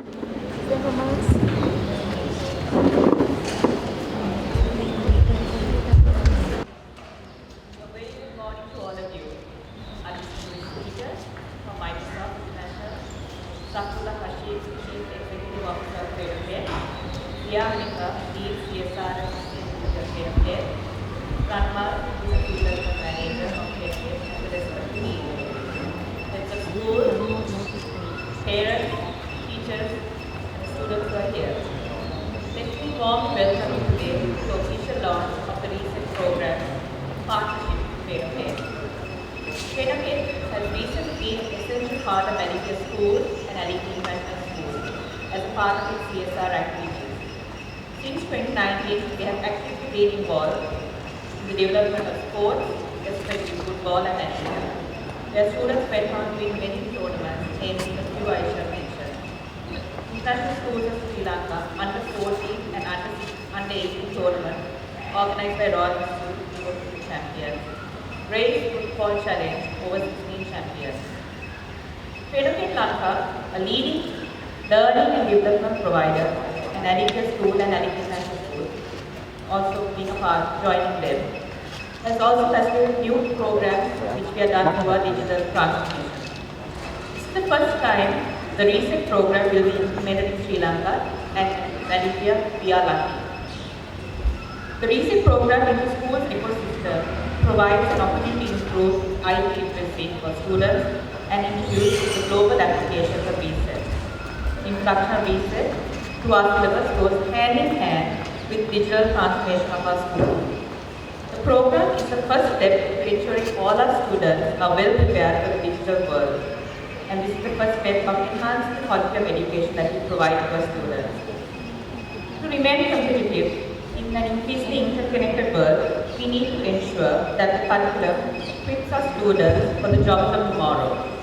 Very good morning to all of you. I'm Peter from Microsoft International, Sakula Hashim, Chief Executive Officer of Faircare, Priyanika, Lead CSR and Sustainability of Faircare, Ranma, who is a Field Development Manager of Faircare, and the rest of the team. There's a school, parents, teachers, and students who are here. Let me warmly welcome you today to the official launch of the recent program, Partnership with Faircare. Faircare has recently been an essential part of Alicante School and Alicante International School as a part of its CSR activities. Since 2019, they have actively been involved in the development of sports, especially football and badminton. Their students went on to win many tournaments, naming a few I shall mention. International schools of Sri Lanka under 14 and under 18 tournament organized by Royal Institute of Champions. Race Football Challenge over 16 champions. Faircare Lanka, a leading learning and development provider, and Alicante School and Alicante National School, also being a part, joining them, has also facilitated new programs which we have done through our digital transformation. This is the first time the recent program will be implemented in Sri Lanka, and Alicante, we are lucky. The recent program in the school's ecosystem provides an opportunity to improve IT literacy for students and introduce the global applications of research. Introduction of research to our syllabus goes hand in hand with digital transformation of our school. The program is the first step to ensuring all our students are well prepared for the digital world. And this is the first step of enhancing the quality of education that we provide to our students. To remain competitive in an increasingly interconnected world, we need to ensure that the curriculum equips our students for the jobs of tomorrow.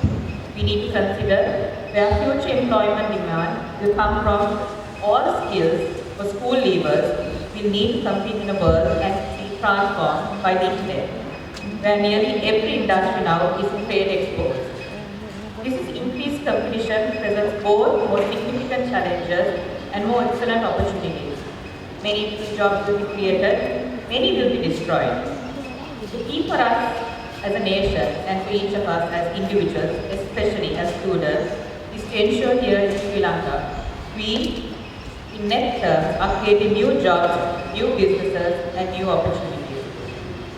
We need to consider where future employment demand will come from. All skills for school leavers will need to compete in a world and be transformed by the internet, where nearly every industry now is trade exports. This is increased competition presents both more significant challenges and more excellent opportunities. Many new jobs will be created, many will be destroyed. The key for us as a nation and for each of us as individuals, especially as students, is to ensure here in Sri Lanka, we, in net terms, are creating new jobs, new businesses and new opportunities.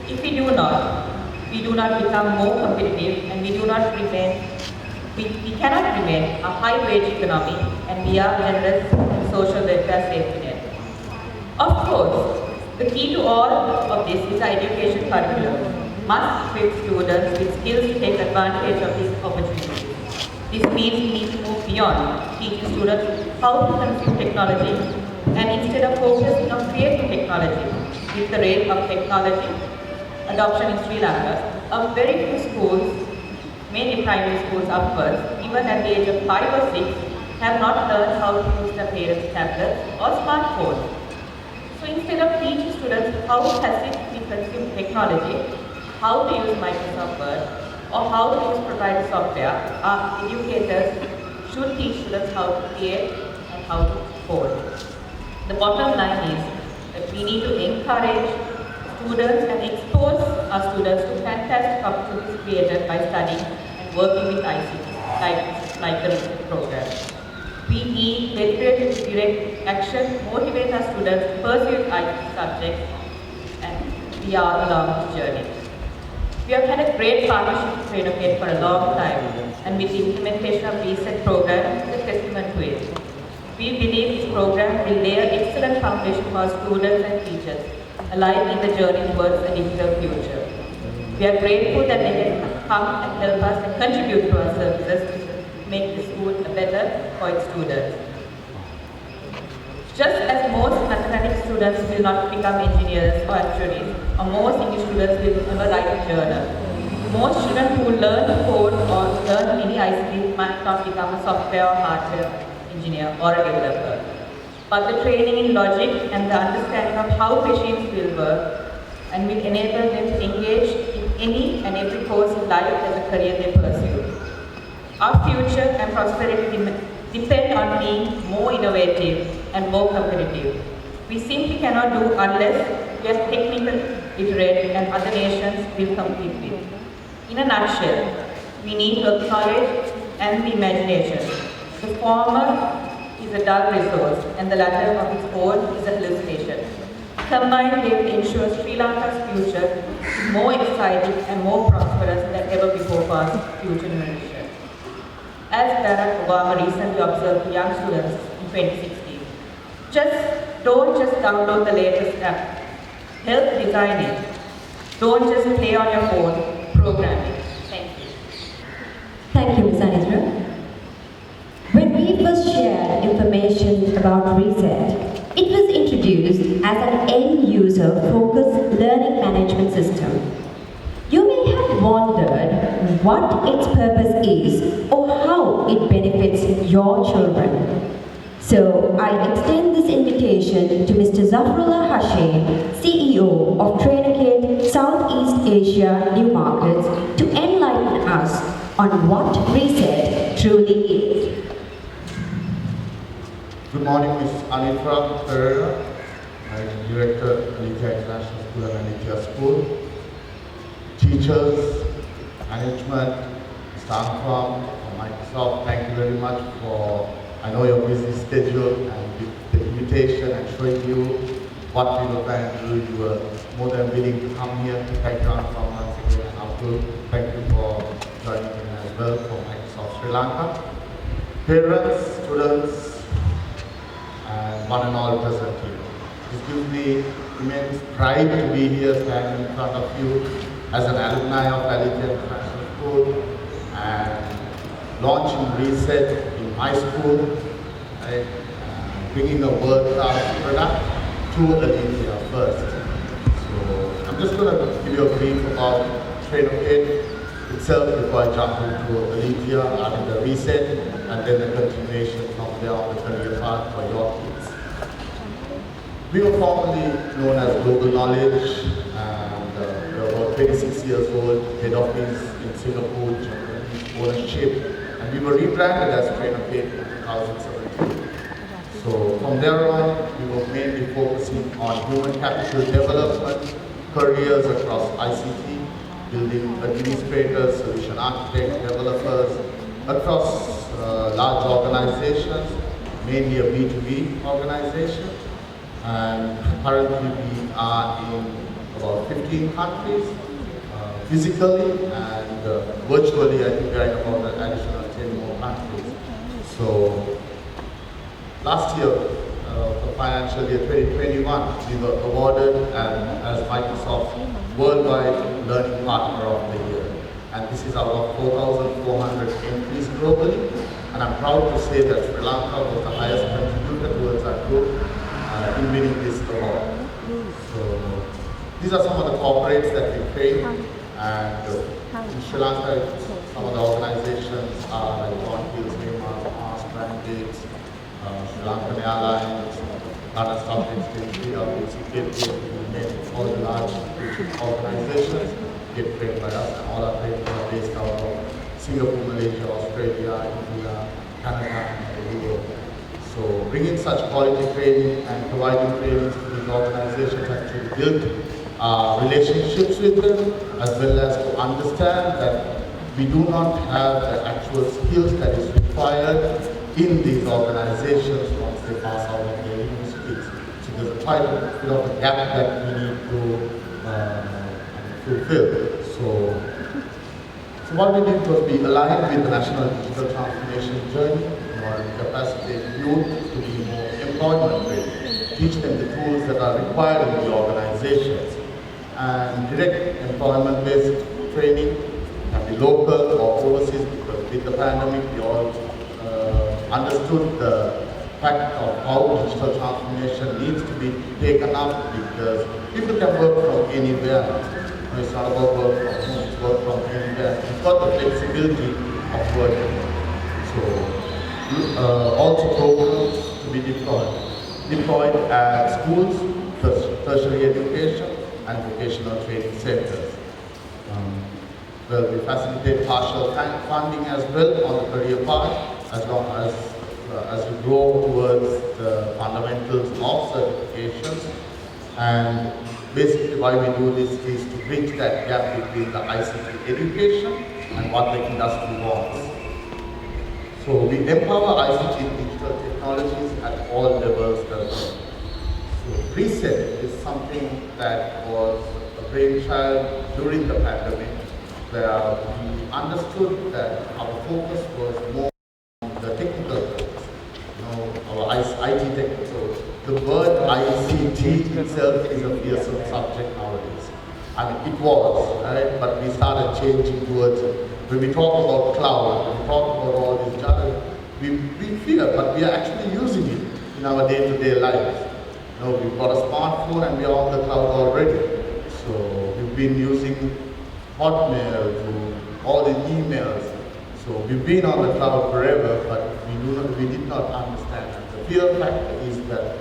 If we do not become more competitive and we cannot remain a high-wage economy and we are generous and social welfare safety net. Of course, the key to all of this is our education curriculum must equip students with skills to take advantage of these opportunities. This means we need to move beyond teaching students how to consume technology and instead of focusing on creating technology. With the rate of technology adoption in Sri Lanka, of very few schools, mainly primary schools upwards, even at the age of 5 or 6, have not learned how to use their parents' tablets or smartphones. So instead of teaching students how to passively consume technology, how to use Microsoft Word, or how to use provided software, our educators should teach students how to create and how to code. The bottom line is that we need to encourage students and expose our students to fantastic opportunities created by studying and working with ICT, like the program. We need dedicated direct action, motivate our students to pursue IT subjects, and we are along this journey. We have had a great partnership with Faircare for a long time, and with the implementation of recent program is a testament to it. We believe this program will lay an excellent foundation for our students and teachers alike in the journey towards a digital future. We are grateful that they can come and help us and contribute to our services to make the school better for its students. Just as most mathematics students will not become engineers or actuaries, or most English students will never write a journal, most students who learn to code or learn any ICT might not become a software or hardware engineer or a developer. But the training in logic and the understanding of how machines will work and will enable them to engage in any and every course in life as a career they pursue. Our future and prosperity depend on being more innovative and more competitive. We simply cannot do unless we are technically literate and other nations will compete with. In a nutshell, we need to acknowledge and the imagination. The former is a dull resource and the latter of its own is a hallucination. Combined, they will ensure Sri Lanka's future is more exciting and more prosperous than ever before for our future generations. As Barack Obama recently observed to young students in 2016, don't just download the latest app. Help design it. Don't just play on your phone, program it. Thank you. Thank you, Ms. Anisra. When we first shared information about RESET, it was introduced as an end-user focused learning management system. You may have wondered what its purpose is or how it benefits your children. So I extend this invitation to Mr. Zafrullah Hashim, CEO of TrainerKit Southeast Asia New Markets, to enlighten us on what RESET truly is. Good morning, Ms. Anitra Pereira. I'm Director of Alithia International School and Alithia School. Teachers, management, staff from Microsoft, thank you very much for, I know your busy schedule and the invitation and showing you what we were planning to do. You were more than willing to come here. Thank you from once again, and Abdul, thank you for joining in as well for Microsoft Sri Lanka. Parents, students, and one and all present here. It gives me immense pride to be here standing in front of you as an alumni of Alithia International School and launching RESET in my school, right? Bringing a world-class product to Alithia first. So I'm just going to give you a brief about TrainerKit itself before I jump into Alithia, adding the RESET, and then the continuation from there on the career path for your kids. We were formerly known as Global Knowledge, and we were about 26 years old, head office in Singapore, Japanese ownership, and we were rebranded as TrainerKit in 2017. So from there on, we were mainly focusing on human capital development, careers across ICT, building administrators, solution architects, developers, across large organizations, mainly a B2B organization. And currently we are in about 15 countries, physically, and virtually I think we are in about an additional 10 more countries. So last year, for financial year 2021, we were awarded as Microsoft's Worldwide Learning Partner of the Year. And this is out of 4,400 entries globally. And I'm proud to say that Sri Lanka was the highest contributor towards our group in winning this award. So these are some of the corporates that we train. And in Sri Lanka, some of the organizations are like John Hills, Mars, Brandgates, Sri Lankan Airlines, Tata Stock Exchange, all the large organizations get trained by us, and all our trainers are based out of Singapore, Malaysia, Australia, India, Canada, and Europe. So bringing such quality training and providing trainings to these organizations actually build relationships with them, as well as to understand that we do not have the actual skills that is required in these organizations once they pass out of their universities. So there's quite a bit of a gap that we need to fulfill. So what we did was we aligned with the National Digital Transformation Journey in order to capacitate youth to be more employment ready, teach them the tools that are required in the organizations, and direct employment-based training can be local or overseas, because with the pandemic we all understood the fact of how digital transformation needs to be taken up, because people can work from anywhere. It's not about work from home, it's work from anywhere. It's got the flexibility of working. So also programs to be deployed at schools, tertiary education, and vocational training centers. Well, we facilitate partial funding as well on the career path, as long as as you grow towards the fundamentals of certifications. And basically why we do this is to bridge that gap between the ICT education and what the industry wants. So we empower ICT digital technologies at all levels as well. So Reset is something that was a brainchild during the pandemic, where we understood that our focus was more on the technical focus, our IT technical. The word ICT itself is a fearsome subject nowadays. I mean, it was, right? But we started changing towards it. When we talk about cloud, when we talk about all these jargon, we fear, but we are actually using it in our day-to-day lives. We've got a smartphone and we are on the cloud already. So we've been using Hotmail to all the emails. So we've been on the cloud forever, but we did not understand. And the fear factor is that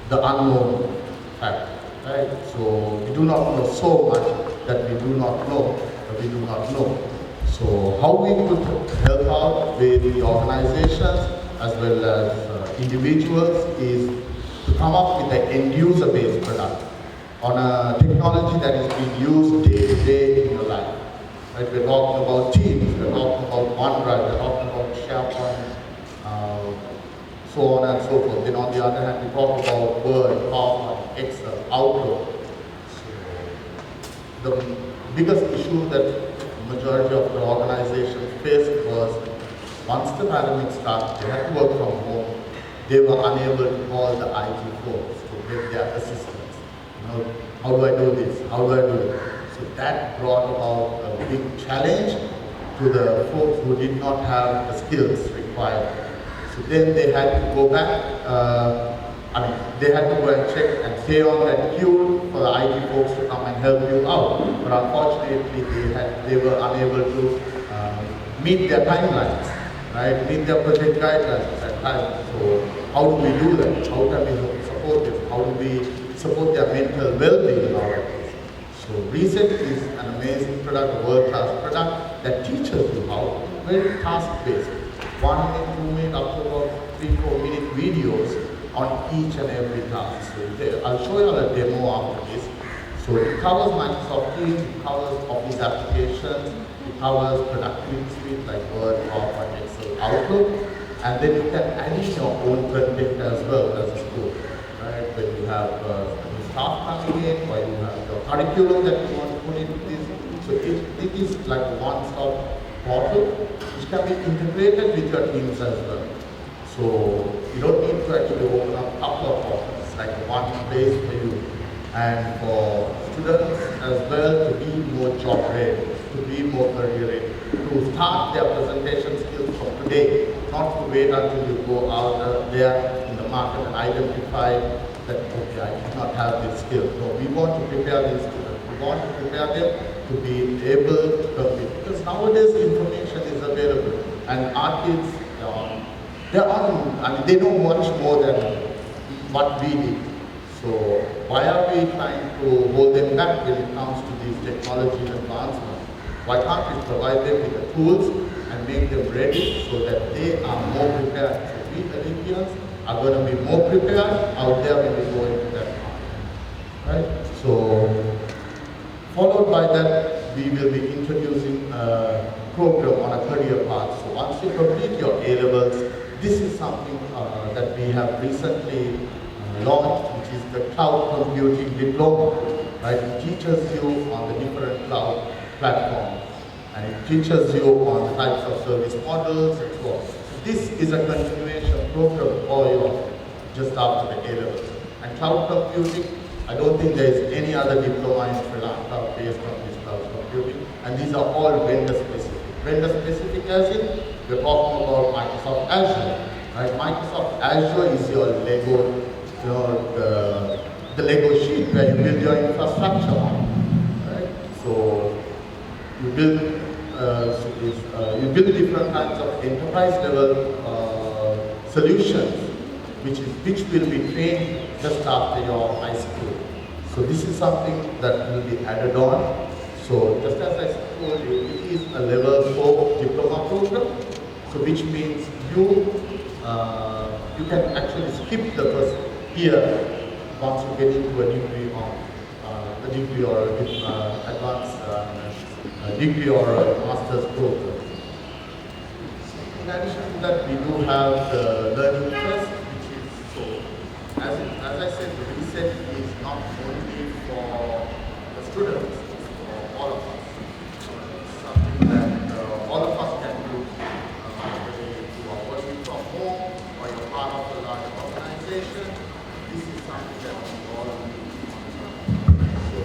the unknown factor, right? So we do not know so much that we do not know that we do not know. So how we could help out with the organizations as well as individuals is to come up with an end-user based product on a technology that is being used day to day in your life. Right? We're talking about Teams, we're talking about OneDrive, we're talking about SharePoint, so on and so forth. Then on the other hand, we talk about Word, PowerPoint, Excel, Outlook. So the biggest issue that the majority of the organizations faced was once the pandemic started, they had to work from home. They were unable to call the IT folks to get their assistance. How do I do this? How do I do it? So that brought about a big challenge to the folks who did not have the skills required. So then they had to go back, they had to go and check and stay on that queue for the IT folks to come and help you out. But unfortunately, they were unable to meet their timelines, right? Meet their project guidelines at times. So how do we do that? How can we support this? How do we support their mental well-being nowadays? So Reset is an amazing product, a world-class product that teaches you how, very task-based. 1 minute, 2 minute, up to about 3-4 minute videos on each and every task. So I'll show you a demo after this. So it covers Microsoft Teams, it covers Office applications, it covers productivity suite like Word, PowerPoint, Excel, Outlook, and then you can add in your own content as well as a school. Right? When you have new staff coming in, or you have your curriculum that you want to put into this. So it is like a one-stop portal which can be integrated with your teams as well. So you don't need to actually open up a couple of portals. It's like one place for you. And for students as well to be more job ready, to be more career ready, to start their presentation skills from today, not to wait until you go out there in the market and identify that, okay, I do not have this skill. No, we want to prepare these students. We want to prepare them to be able to compete. Because nowadays information is available and our kids, they know much more than what we did. So why are we trying to hold them back when it comes to these technology advancements? Why can't we provide them with the tools and make them ready so that they are more prepared? So we Olympians are going to be more prepared out there when we go into that market. Right? So followed by that, we will be introducing a program on a career path. So once you complete your A-levels, this is something that we have recently launched, which is the Cloud Computing Diploma. Right? It teaches you on the different cloud platforms, and it teaches you on the types of service models and so on. This is a continuation program for you just after the A-levels. And cloud computing, I don't think there is any other diploma in Sri Lanka based on this cloud computing, and these are all vendor specific. Vendor specific as in, we're talking about Microsoft Azure. Right? Microsoft Azure is your Lego, the Lego sheet where you build your infrastructure on. Right? So you build different kinds of enterprise level solutions which will be trained just after your high school. So this is something that will be added on. So just as I told you, it is a level 4 diploma program, so which means you you can actually skip the first year once you get into a degree on a degree or advanced degree or a master's program. In addition to that, we do have the learning test, which is so, as I said, the reset is not only for the students, it's for all of us. It's something that all of us can do, whether you are working from home or you're part of a large organization. This is something that we all do. So,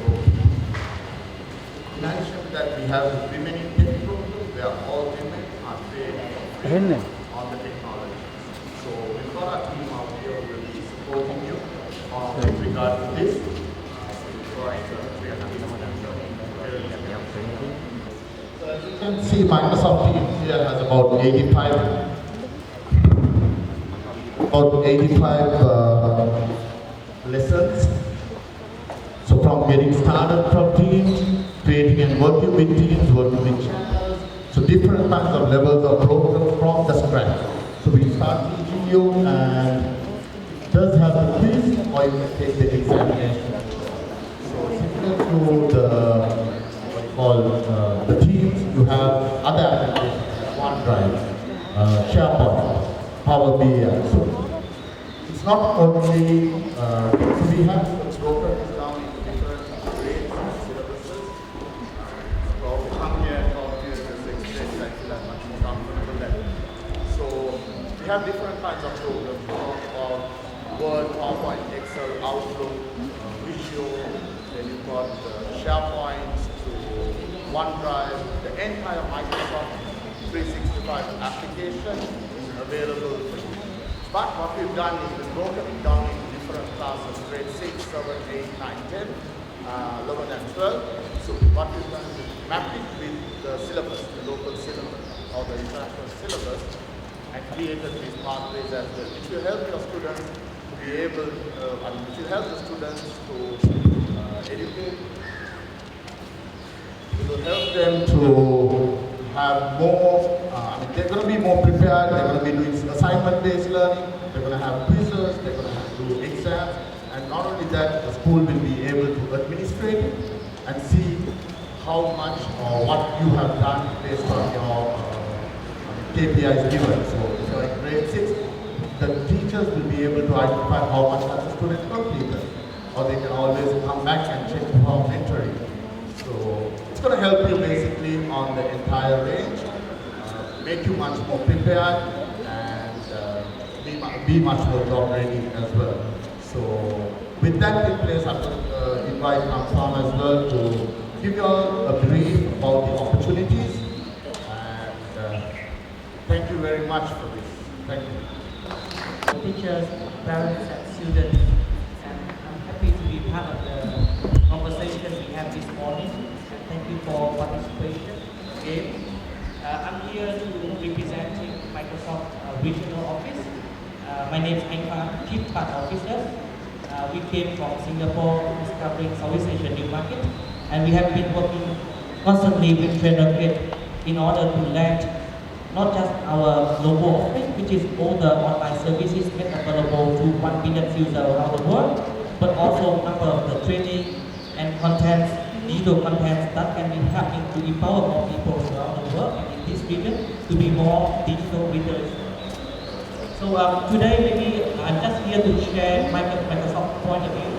in addition to that, we have the women in tech program, where all women are trained on the technology. So we've got our team out here who will be supporting you with regard to this. So as you can see, Microsoft Teams here has about 85 lessons. So from getting started from Teams, creating and working with Teams, working with channels, so different kinds of levels of program from the scratch. So we start teaching you, and it does have the quiz, or you can take the examination. So similar to the Teams, you have other applications like OneDrive, SharePoint, Power BI. So it's not only so we have the program is down into different grades and syllabuses. So come here and talk to you just explain, I feel I'm much more comfortable there. So we have different kinds of programs. We talk about Word, PowerPoint, Excel, Outlook, Visio, then you've got SharePoint to OneDrive, the entire Microsoft 365 application is available for you. But what we've done is we've broken it down into different classes, grade 6, 7, 8, 9, 10, 11 and 12. So what we've done is mapped it with the syllabus, the local syllabus or the international syllabus, and created these pathways as well, which will help your students to be able, which will help the students to educate. It will help them to have more, they're going to be more prepared, they're going to be doing assignment-based learning, they're going to have quizzes, they're going to have to do exams, and not only that, the school will be able to administrate it and see how much or what you have done based on your KPIs given. So if you're in grade 6, the teachers will be able to identify how much has the student completed, or they can always come back and check for mentoring. So it's going to help you basically on the entire range, make you much more prepared, and be much more job ready as well. So with that in place, I'm going to invite Amsam as well to give you all a brief about the opportunities. And thank you very much for this. Thank you. Teachers, parents and students, and I'm happy to be part of the conversation we have this morning. Thank you for participation again. I'm here to represent Microsoft regional office. My name is Aingfa, Chief Part Officer. We came from Singapore, discovering Southeast Asian new market, and we have been working constantly with TrainerKit in order to land not just our global offering, which is all the online services made available to 1 billion users around the world, but also number of the training and contents, digital contents that can be helping to empower more people around the world and in this region to be more digital leaders. So today maybe I'm just here to share Microsoft point of view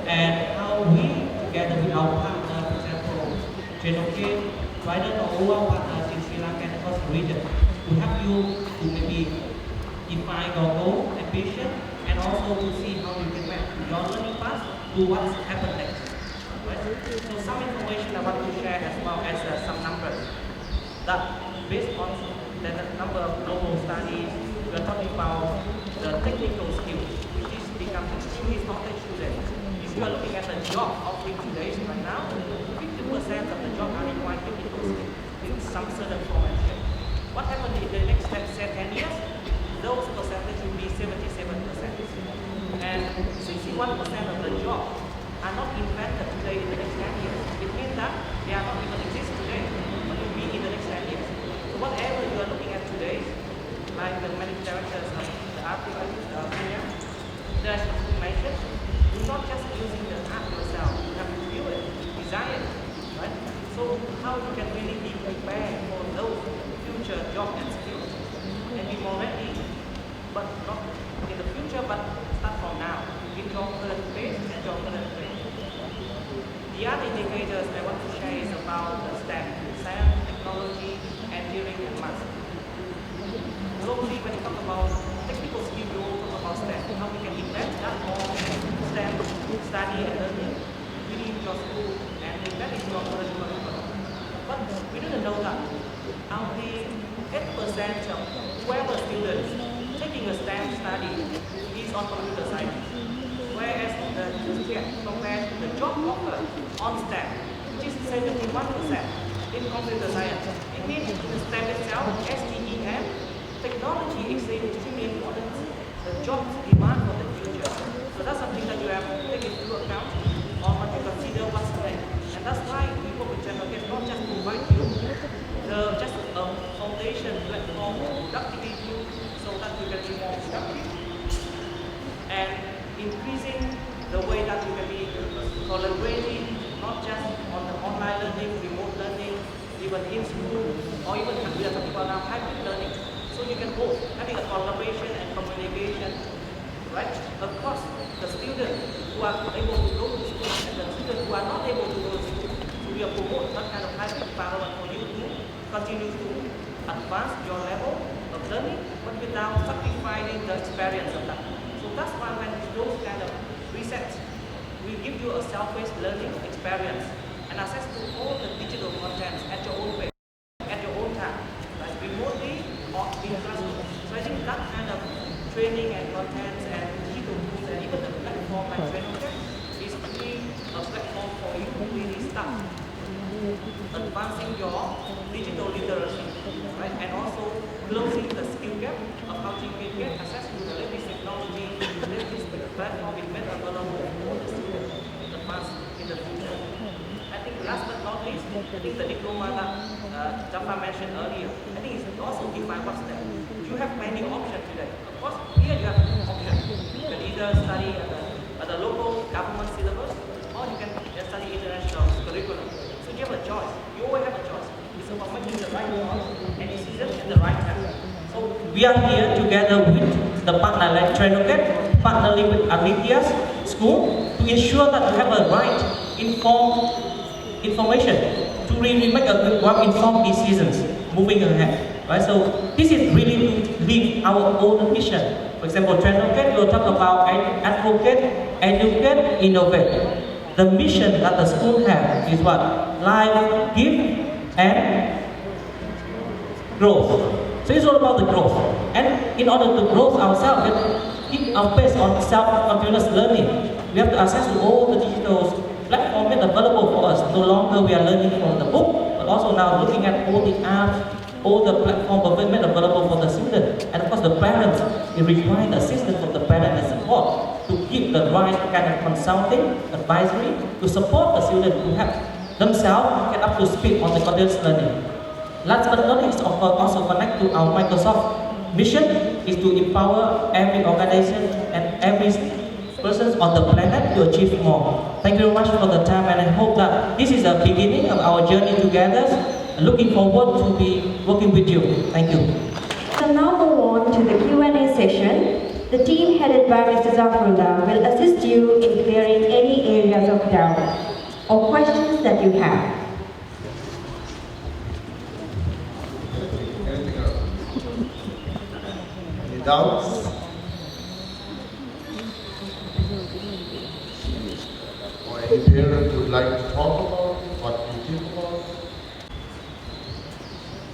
and how we together with our partner, for example, TrainerKit, Trident or all our partners in Sri Lanka and across the region to help you to maybe define your goal, ambition, and also to see how you can map your learning path to what's happened next. Right? So some information I want to share as well as some numbers that based on the number of global studies, we are talking about the technical skills, which is becoming extremely important today. If you are looking at the job offering today right now, 50% of the job are requiring technical skills in some certain format. What happens in the next 10 years? Those percentages will be 77%. And 61% of the jobs are not invented today in the next 10 years. It means that they are not even exist today, but will be in the next 10 years. So whatever you are looking at today, like the managing directors normally when you talk about technical skill, we all talk about STEM, how we can embed that more STEM study and learning within your school and embed in your curriculum. But we didn't know that only 8% of whoever students taking a STEM study is on computer science, whereas compared to the job offer on STEM, which is 71% in computer science. It means in STEM itself, STEM, technology is extremely important. The job demand for the future. So that's something that you have to take into account or when you consider what's next. And that's why we work with Channel Get, not just provide you just a foundation platform for productivity so that you can be more productive and increasing the way that you can be collaborating, not just on the online learning, remote learning, even in school, or even we are talking about now hybrid learning. So you can both having a collaboration and communication, right, across the students who are able to go to school and the students who are not able to go to school. So we are promote that kind of hybrid environment for you to continue to advance your level of learning, but without sacrificing the experience of that. So that's why when those kind of resets, we give you a self-paced learning experience and access to all the digital contents at your own pace, at your own time, like remotely or in classroom. So I think that kind of training and contents and digital tools and even the platform like TrainOket is really a platform for you to really start advancing your digital literacy, right? And also closing the skill gap of how you can get access to the latest technology, the latest platform is made available for the students to advance in the future. I think last but not least, I think the diploma that Jaffa mentioned earlier, I think it's also define what's that. You have many options today. Of course, here you have options. You can either study at the local government syllabus, or you can study international curriculum. So you have a choice. You always have a choice. It's about making the right choice and decision at the right time. So we are here together with the partner like TrainOket, partnering with Aditya's school to ensure that you have a right informed information to really make a good well-informed decisions moving ahead. Right? So this is really to live our own mission. For example, TrainOket will talk about advocate, educate, innovate. The mission that the school has is what? Life, give, and growth. So it's all about the growth. And in order to grow ourselves, we keep our pace on self-continuous learning. We have to access to all the digital platforms made available for us. No longer we are learning from the book, but also now looking at all the apps, all the platforms made available for the student. And of course the parents, it requires assistance from the parent and support to give the right kind of consulting, advisory, to support the student who have themselves get up to speed on the continuous learning. Last but not least, also connect to our Microsoft mission is to empower every organization and every person on the planet to achieve more. Thank you very much for the time, and I hope that this is the beginning of our journey together. Looking forward to be working with you. Thank you. We'll now move on to the Q&A session. The team headed by Mr. Zafrullah will assist you in clearing any areas of doubt or questions that you have. Anything else? Any doubts? Or any parent would like to talk about what you think about?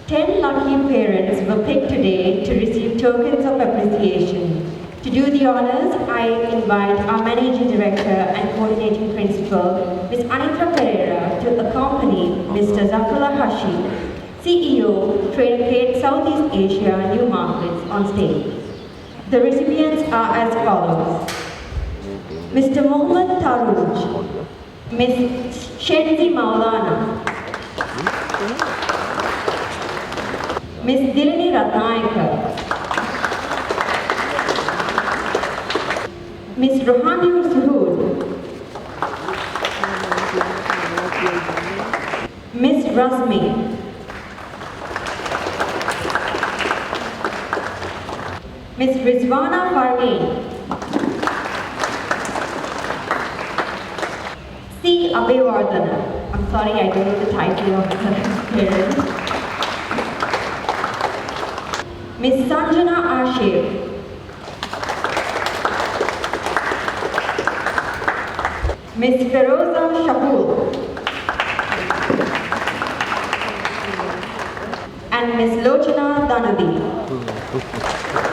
10 lucky parents were picked today to receive tokens of appreciation. To do the honors, I invite our Managing Director and Coordinating Principal, Ms. Anitra Pereira, to accompany Mr. Zafrullah Hashim, CEO, TrainOket Southeast Asia New Markets, on stage. The recipients are as follows: Mr. Mohammad Taruj, Ms. Shenzi Maulana, Ms. Dilini Ratnayakar, Ms. Rohani Suhood, Ms. Rasmi, Ms. Rizwana Farneen, C. Abhivardhana. I'm sorry, I don't know the title of the parent. Ms. Sanjana Ashif, Ms. Feroza Shakul, and Ms. Lochana Dhanadi.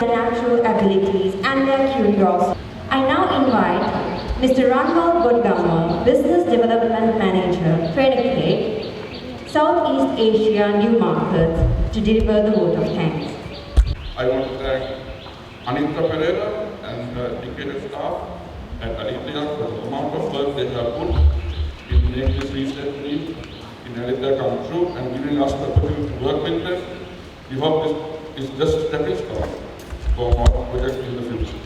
Their natural abilities and their curiosity. I now invite Mr. Ranval Godgamma, Business Development Manager, Predicate, Southeast Asia New Markets, to deliver the vote of thanks. I want to thank Anita Pereira and her dedicated staff at Alithia for the amount of work they have put in making this research dream in Alithia come true and giving us the opportunity to work with them. We hope this is just a stepping stone for more projects in the future.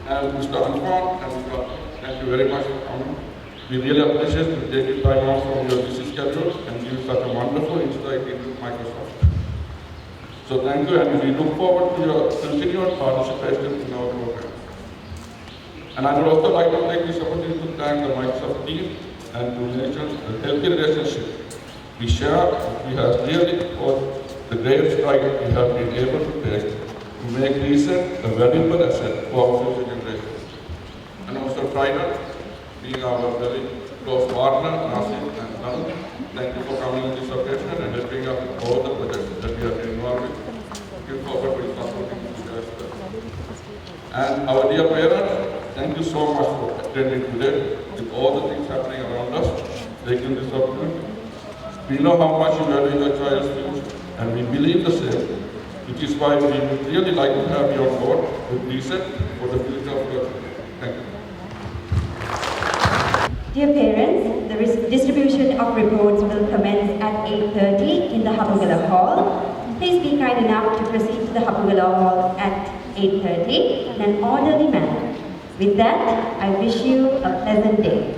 And Mr. Antoine and Mr. Thank you very much for coming. We really appreciate you taking time off from your busy schedule and giving such a wonderful insight into Microsoft. So thank you, and we look forward to your continued participation in our program. And I would also like to take this opportunity to thank the Microsoft team and to mention the healthy relationship we share. We have really got the great stride we have been able to take to make research a valuable asset for our future generations. And also Friday, being our very close partner, Nasir and Nanu, thank you for coming on this occasion and helping us with all the projects that we have been involved with. Looking forward to supporting this as well. And our dear parents, thank you so much for attending today with all the things happening around us, taking this opportunity. We know how much you value your child's future, and we believe the same, which is why we would really like to have you on board with research for the future of your children. Thank you. Dear parents, the distribution of reports will commence at 8:30 in the Hapugala Hall. Please be kind enough to proceed to the Hapugala Hall at 8:30 in an orderly manner. With that, I wish you a pleasant day.